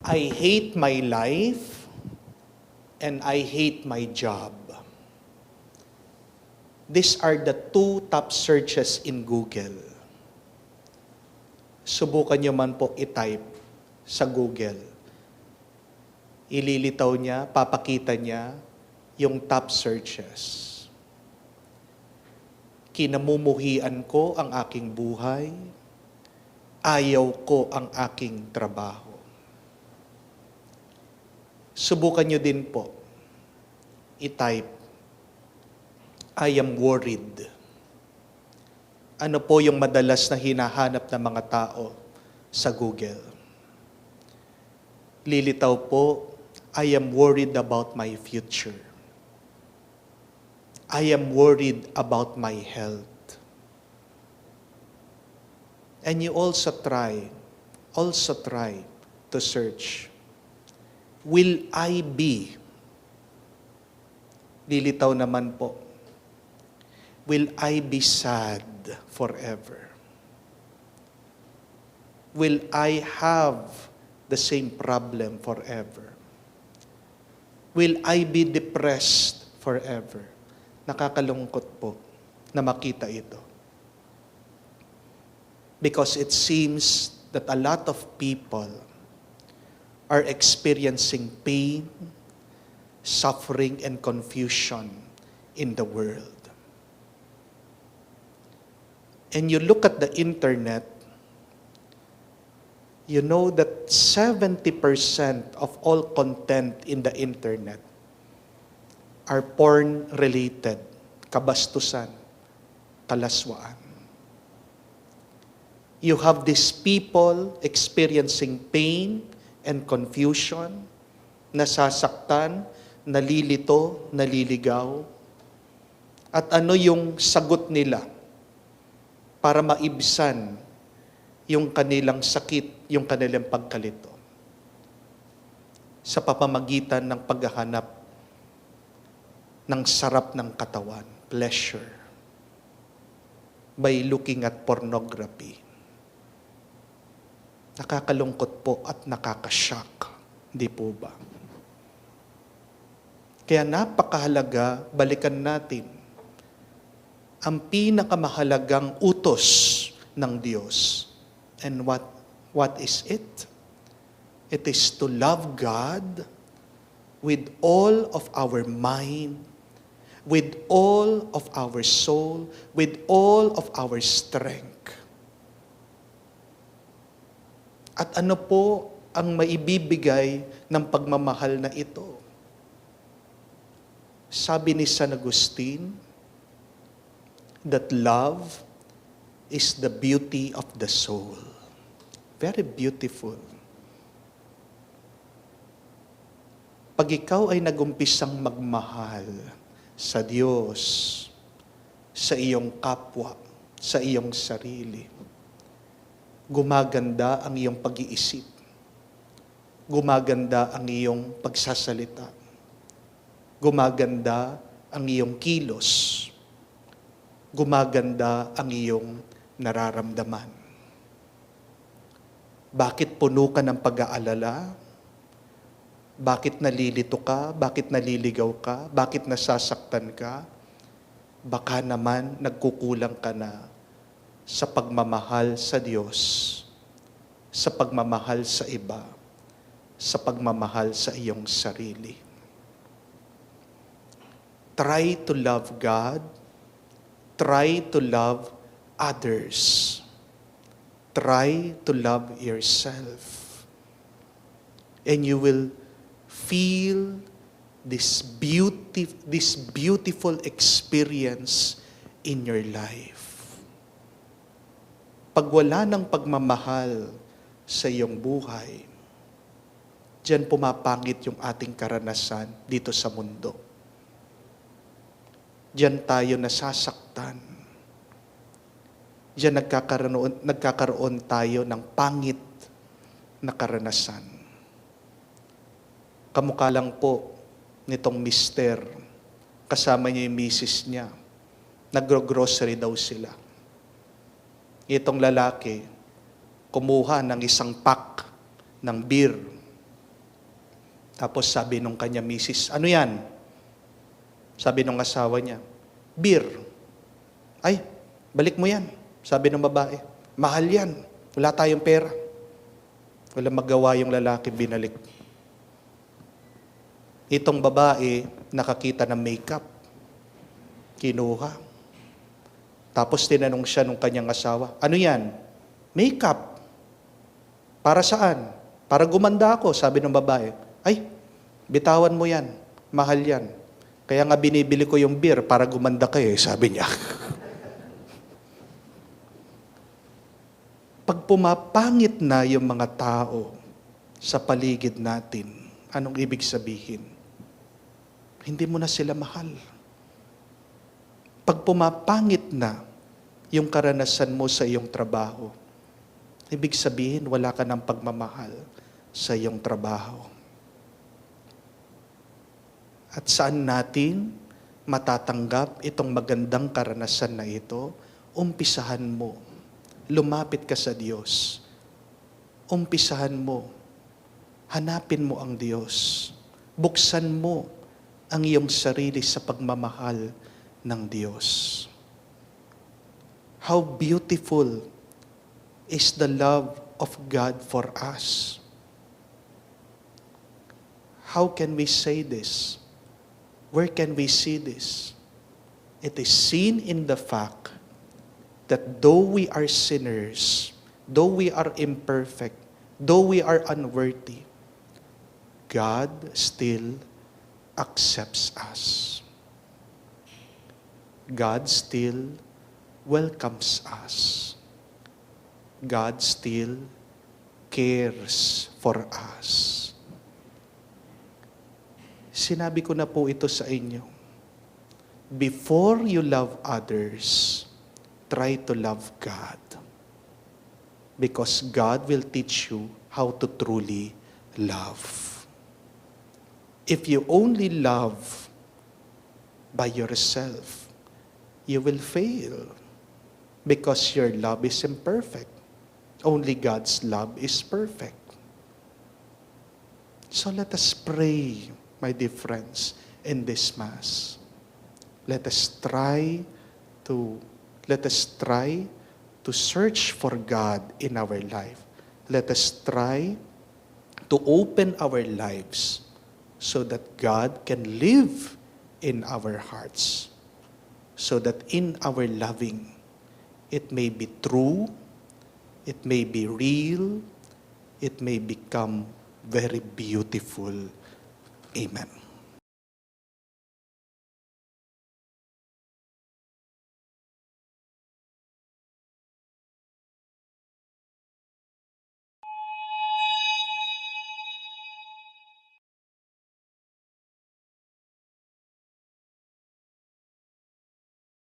I hate my life and I hate my job. These are the two top searches in Google. Subukan nyo man po i-type sa Google. Ililitaw niya, papakita niya yung top searches. Kinamumuhian ko ang aking buhay. Ayaw ko ang aking trabaho. Subukan nyo din po i-type, I am worried. Ano po yung madalas na hinahanap ng mga tao sa Google? Lilitaw po, I am worried about my future. I am worried about my health. And you also try to search, will I be? Lilitaw naman po, will I be sad forever? Will I have the same problem forever? Will I be depressed forever? Nakakalungkot po na makita ito. Because it seems that a lot of people are experiencing pain, suffering, and confusion in the world. And you look at the internet, you know that 70% of all content in the internet are porn-related, kabastusan, kalaswaan. You have these people experiencing pain and confusion, nasasaktan, nalilito, naliligaw. At ano yung sagot nila para maibsan yung kanilang sakit, yung kanilang pagkalito? Sa pamamagitan ng paghahanap ng sarap ng katawan, pleasure, by looking at pornography. Nakakalungkot po at nakakashock, di po ba? Kaya napakahalaga, balikan natin ang pinakamahalagang utos ng Diyos. And what is it? It is to love God with all of our mind, with all of our soul, with all of our strength. At ano po ang maibibigay ng pagmamahal na ito? Sabi ni San Agustin, that love is the beauty of the soul. Very beautiful. Pag ikaw ay nagumpisang magmahal sa Diyos, sa iyong kapwa, sa iyong sarili, gumaganda ang iyong pag-iisip, gumaganda ang iyong pagsasalita, gumaganda ang iyong kilos, gumaganda ang iyong nararamdaman. Bakit puno ka ng pag-aalala? Bakit nalilito ka? Bakit naliligaw ka? Bakit nasasaktan ka? Baka naman nagkukulang ka na sa pagmamahal sa Diyos, sa pagmamahal sa iba, sa pagmamahal sa iyong sarili. Try to love God. Try to love others. Try to love yourself. And you will feel this beautiful experience in your life. Pag wala ng pagmamahal sa iyong buhay, diyan pumapangit yung ating karanasan dito sa mundo. Diyan tayo nasasaktan. Diyan nagkakaroon tayo ng pangit na karanasan. Kamukha lang po nitong mister, kasama niya yung misis niya. Nagro-grocery daw sila. Itong lalaki, kumuha ng isang pack ng beer. Tapos sabi nung kanya misis, ano yan? Sabi nung asawa niya, beer. Ay, balik mo yan. Sabi ng babae, mahal yan. Wala tayong pera. Wala magawa yung lalaki, binalik. Itong babae, nakakita ng makeup. Kinuha. Tapos tinanong siya nung kanyang asawa, ano yan? Makeup. Para saan? Para gumanda ako, sabi ng babae. Ay, bitawan mo yan. Mahal yan. Kaya nga binibili ko yung beer para gumanda kayo, sabi niya. Pag pumapangit na yung mga tao sa paligid natin, anong ibig sabihin? Hindi mo na sila mahal. Pag pumapangit na yung karanasan mo sa iyong trabaho, ibig sabihin wala ka ng pagmamahal sa iyong trabaho. At saan natin matatanggap itong magandang karanasan na ito? Umpisahan mo. Lumapit ka sa Diyos. Umpisahan mo. Hanapin mo ang Diyos. Buksan mo ang iyong sarili sa pagmamahal ng Diyos. How beautiful is the love of God for us. How can we say this? Where can we see this? It is seen in the fact that though we are sinners, though we are imperfect, though we are unworthy, God still accepts us. God still welcomes us. God still cares for us. Sinabi ko na po ito sa inyo. Before you love others, try to love God. Because God will teach you how to truly love. If you only love by yourself, you will fail. Because your love is imperfect. Only God's love is perfect. So let us pray, my dear friends, in this Mass. Let us try to search for God in our life. Let us try to open our lives so that God can live in our hearts. So that in our loving, it may be true, it may be real, it may become very beautiful. Amen.